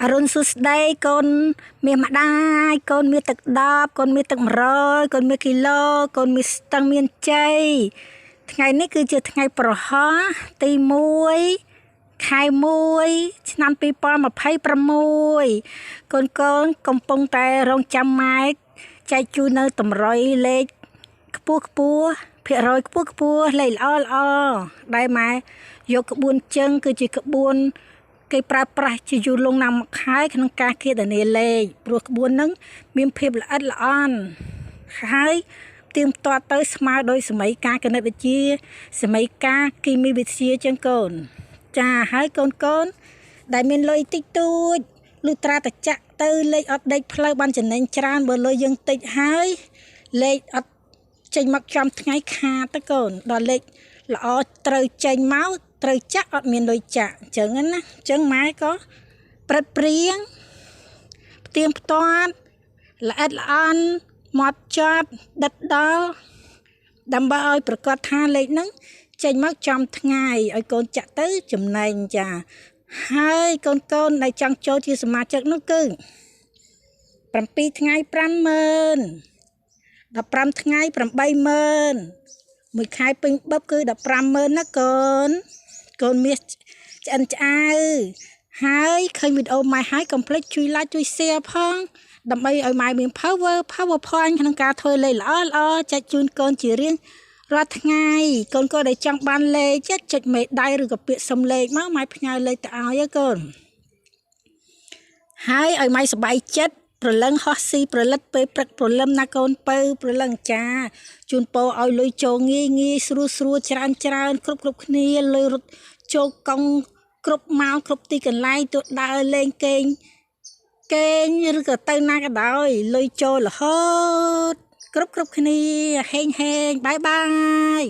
អរុនសុស្ដីកូនមានម្ដាយកូនមានទឹក10កូនមានទឹក100កូនមានគីឡូកូនមានស្ទឹងមានជ័យថ្ងៃនេះគឺជាថ្ងៃប្រហោះទី1ខែ1ឆ្នាំ2026កូនកំពុងតែរងចាំម៉ែចែកជូននៅតម្រុយលេខខ្ពស់ភាគរយខ្ពស់លេខល្អដែលម៉ែយកក្បួនជើងគឺជាក្បួនគេប្រើប្រាស់ជាយូរលង់ណាស់មកហើយក្នុងការគណនាលេខព្រោះក្បួនហ្នឹងមានភាពល្អិតល្អន់ហើយទៀងទាត់ទៅស្មើដោយសម័យការគណិតវិទ្យាសម័យការគីមីវិទ្យាចឹងកូនចាហើយកូនដែលមានលុយតិចតួចលុះត្រាតែចាក់ទៅលេខអត់ដេកផ្លូវបានចំណេញច្រើនបើលុយយើងតិចហើយលេខអត់ចេញមកចំថ្ងៃខាតទៅកូនដល់លេខល្អត្រូវចេញមកត្រូវចាក់អត់មានលុយចាក់អញ្ចឹងណាអញ្ចឹងម៉ែក៏ព្រឹត្តព្រៀងផ្ទៀងផ្ទាត់ល្អិតល្អន់មកចត់ដិតដល់ដើម្បីឲ្យប្រកាសថាលេខហ្នឹងចេញមកចំថ្ងៃឲ្យកូនចាក់ទៅចំណេញចាហើយកូនដែលចង់ចូលជាសមាជិកនោះគឺ7ថ្ងៃ50000 15ថ្ងៃ80000មួយខែពេញបឹបគឺ150,000ណាកូនមានឆ្អិនឆ្អៅហើយឃើញវីដេអូម៉ែហើយកុំភ្លេចជួយ like ជួយ share ផងដើម្បីឲ្យម៉ែមាន power point ក្នុងការធ្វើលេខល្អចែកជូនកូនជារៀងរាល់ថ្ងៃកូនដែលចង់បានលេខចុចមេដៃឬក៏ពាក្យសុំលេខមកម៉ែផ្ញើលេខទៅឲ្យកូនហើយឲ្យម៉ែសប្បាយចិត្តប្រលឹងហោះស៊ីប្រលិតពេលព្រឹកព្រលឹមណាកូនពៅប្រលឹងចាជូនពរឲ្យលុយចូលងាយស្រួលច្រើនគ្រប់គ្នាលុយរត់ចូលកង់គ្រប់ម៉ោងគ្រប់ទីកន្លែងទៅដើរលេងគេងឬក៏ទៅណាក៏ដោយលុយចូលរហូតគ្រប់គ្នាហេងបាយបាយ